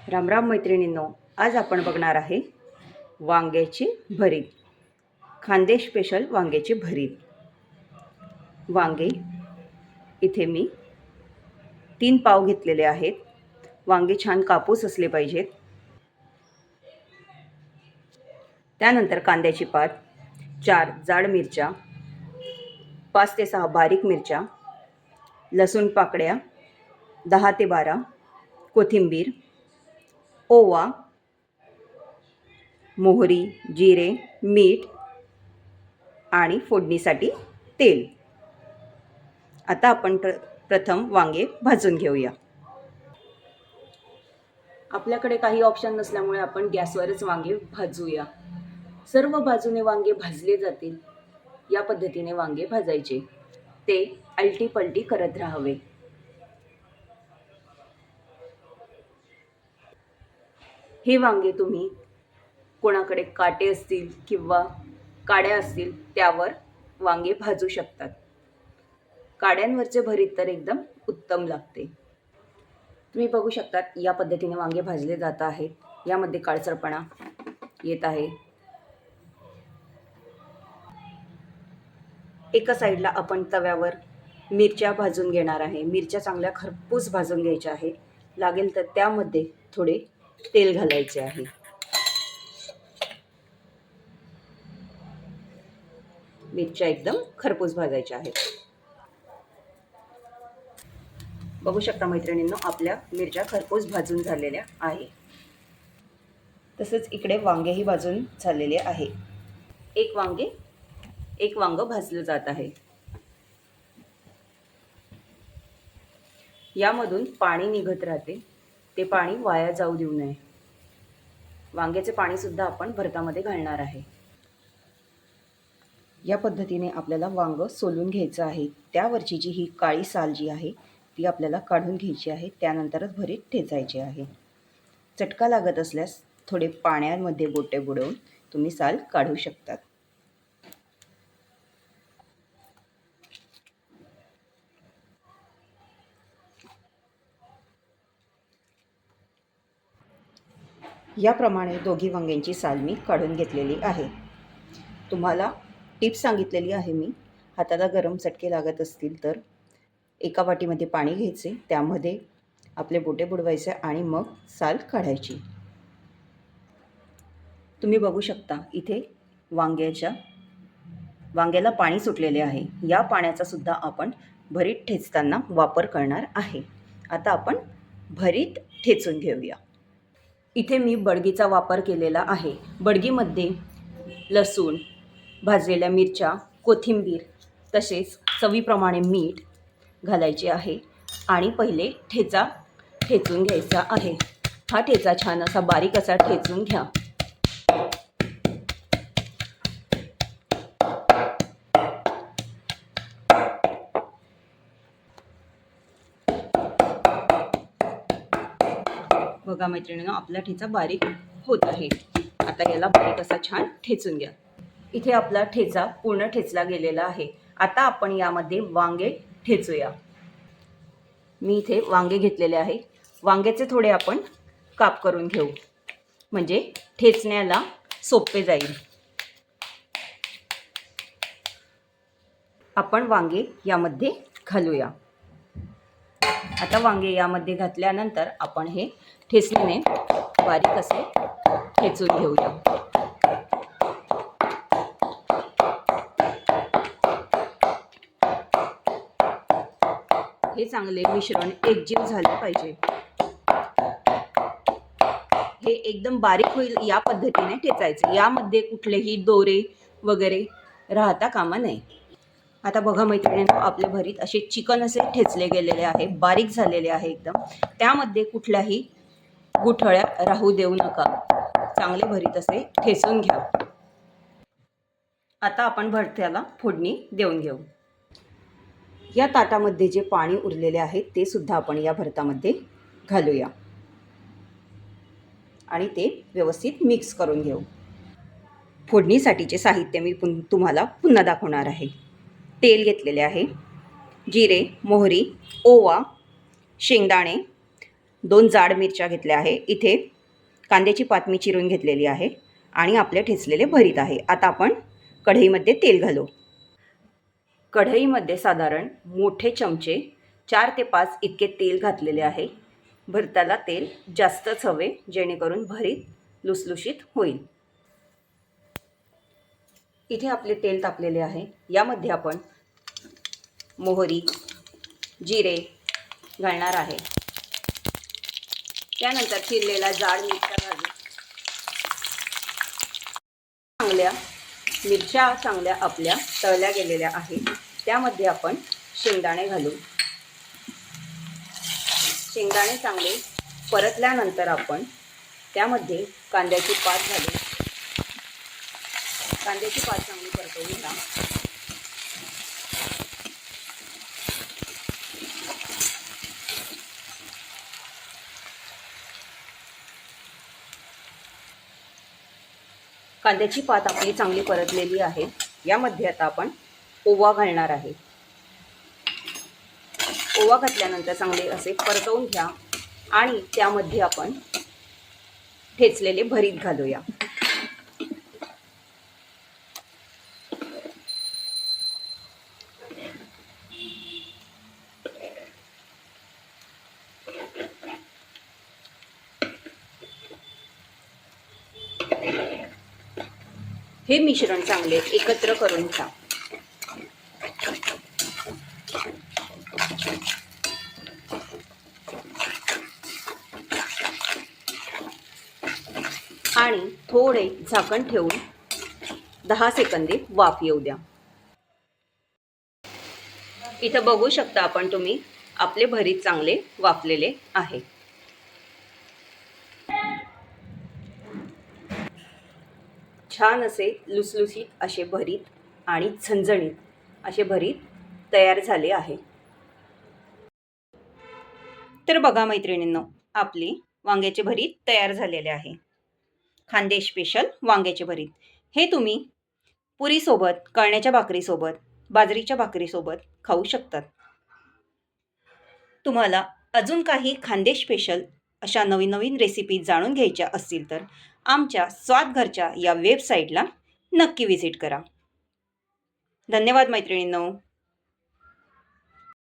रामराम मैत्रिणींनो, आज आपण बघणार आहे वांग्याची भरीत, खानदेश स्पेशल वांग्याची भरीत। वांगे इथे मी 3 पाव घेतलेले आहेत। वांगे छान कापूस असले पाहिजेत। त्यानंतर कांद्याची पात, 4 जाड मिरच्या, 5 ते 6 बारीक मिरच्या, लसूण पाकळ्या 10 ते 12, कोथिंबीर, ओवा, मोहरी, जिरे, मीठ आणि फोडणीसाठी तेल। आता आपण प्रथम वांगे भाजून घेऊया। आपल्याकडे काही ऑप्शन नसल्यामुळे आपण गॅसवरच वांगे भाजूया। सर्व बाजूने वांगे भाजले जातील या पद्धतीने वांगे भाजायचे, ते आलटी पलटी करत राहावे। हे वांगे तुम्ही कोणाकडे काटे असतील किंवा काड्या असतील त्यावर वांगे भाजू शकतात। काड्यांवरचे भरीत तर एकदम उत्तम लागते। तुम्ही बघू शकता या पद्धतीने वांगे भाजले जात आहेत। यामध्ये काळसरपणा येत आहे। एका साईडला आपण तव्यावर मिरच्या भाजून घेणार आहे। मिरच्या चांगल्या खरपूस भाजून घ्यायच्या आहे। लागेल तर त्यामध्ये थोडे तेल घालायचे आहे। मिरच्या एकदम खरपूस भाजायच्या आहेत। बघू शकता मैत्रिणींनो, आपल्या मिरच्या खरपूस भाजून झालेल्या आहे। तसेच इकडे वांगेही भाजून झालेले आहे। एक वांग भाजलं जात आहे। यामधून पाणी निघत राहते, ते पाणी वाया जाऊ देऊ नये। वांग्याचे पाणी सुद्धा आपण भरतामध्ये घालणार आहे। या पद्धतीने आपल्याला वांग सोलून घ्यायचं आहे। त्यावरची जी ही काळी साल जी आहे ती आपल्याला काढून घ्यायची आहे। त्यानंतरच भरीत ठेचायचे आहे। चटका लागत असल्यास थोडे पाण्यामध्ये बोटे बुडवून तुम्ही साल काढू शकतात। याप्रमाणे दोघी वांग्यांची साल मी काढून घेतलेली आहे। तुम्हाला टिप्स सांगितलेली आहे मी। हाताला गरम चटके लागत असतील तर एका वाटीमध्ये पाणी घ्यायचे, त्यामध्ये आपले बोटे बुडवायचे आणि मग साल काढायची। तुम्ही बघू शकता इथे वांग्याला पाणी सुटलेले आहे। या पाण्याचा सुद्धा आपण भरीत ठेचताना वापर करणार आहे। आता आपण भरीत ठेचून घेऊया। इथे मी बडगीचा वापर केलेला आहे। बडगीमध्ये लसूण, भाजलेल्या मिरच्या, कोथिंबीर तसेच चवीप्रमाणे मीठ घालायचे आहे आणि पहिले ठेचा ठेचून घ्यायचा आहे। हा ठेचा छान असा बारीक असा ठेचून घ्या। बघा मैत्रिणींनो, आपला ठेचा बारीक होत आहे। आता याला बारीक असा छान ठेचून घ्या। इथे आपला ठेचा पूर्ण ठेचला गेलेला आहे। आता आपण यामध्ये वांगे ठेचूया। मी इथे वांगे घेतलेले आहे। वांग्याचे थोडे आपण काप करून घेऊ, म्हणजे ठेचण्याला सोपे जाईल। आपण वांगे यामध्ये घालूया। आता वांगे यामध्ये घातल्यानंतर आपण हे ठेचणीने बारीक असे ठेचून घेऊया। हे चांगले मिश्रण एकजीव झाले पाहिजे। हे एकदम बारीक होईल या पद्धतीने ठेचायचे। यामध्ये कुठलेही दोरे वगैरे राहता कामा नये। आता बघा मैत्रिणींनो, आपले भरीत असे चिकन असे ठेचले गेलेले आहे, बारीक झालेले आहे एकदम। त्यामध्ये कुठल्याही गुठळ्या राहू देऊ नका। चांगले भरीत असे ठेचून घ्या। आता आपण भरत्याला फोडणी देऊन घेऊ। या ताटामध्ये जे पाणी उरलेले आहे ते सुद्धा आपण या भरतामध्ये घालूया आणि ते व्यवस्थित मिक्स करून घेऊ। फोडणीसाठीचे साहित्य मी तुम्हाला पुन्हा दाखवणार आहे। तेल घेतलेले आहे, जिरे, मोहरी, ओवा, शेंगदाणे, 2 जाड मिरच्या घेतल्या आहे. इथे कांद्याची पात मी चिरून घेतलेली आहे आणि आपले ठेचलेले भरीत आहे. आता आपण कढईमध्ये तेल घालू. कढईमध्ये साधारण मोठे चमचे 4 ते 5 इतके तेल घातलेले आहे. भरताला तेल जास्तच हवे, जेणेकरून भरीत लुसलुशीत होईल. इथे आपले तेल तापलेले आहे. यामध्ये आपण मोहरी, जिरे घालणार आहे. त्यानंतर चिरलेला जाड मिरच्या घालू. मिरच्या चांगल्या आपल्या तळल्या गेलेल्या आहेत. त्यामध्ये आपण शेंगदाणे घालू. शेंगदाणे चांगले परतल्यानंतर आपण त्यामध्ये कांद्याची पात घालू. कांद्याची पात चांगली परतवून घ्या. कांद्याची पात आपली चांगली परतलेली आहे. यामध्ये आता आपण ओवा घालणार आहे. ओवा घातल्यानंतर चांगले असे परतवून घ्या आणि त्यामध्ये आपण ठेचलेले भरीत घालूया. हे मिश्रण चांगले एकत्र करून घ्या. आणि थोडे झाकण ठेवून 10 सेकंदे वाफ येऊ द्या. इथं बघू शकता आपण तुम्ही आपले भरीत चांगले वाफलेले आहे. छान असे लुसलुसीत असे भरीत आणि झणझणीत असे भरीत तयार झाले आहे. तर बघा मैत्रिणींनो, आपली वांग्याचे भरीत तयार झालेले आहे. खानदेश स्पेशल वांग्याचे भरीत. हे तुम्ही पुरीसोबत, कळण्याच्या भाकरीसोबत, बाजरीच्या भाकरीसोबत खाऊ शकतात. तुम्हाला अजून काही खानदेश स्पेशल अशा नवीन नवीन रेसिपी जाणून घ्यायच्या असतील तर आमच्या स्वाद घरच्या या वेबसाईटला नक्की व्हिजिट करा. धन्यवाद मैत्रिणींनो.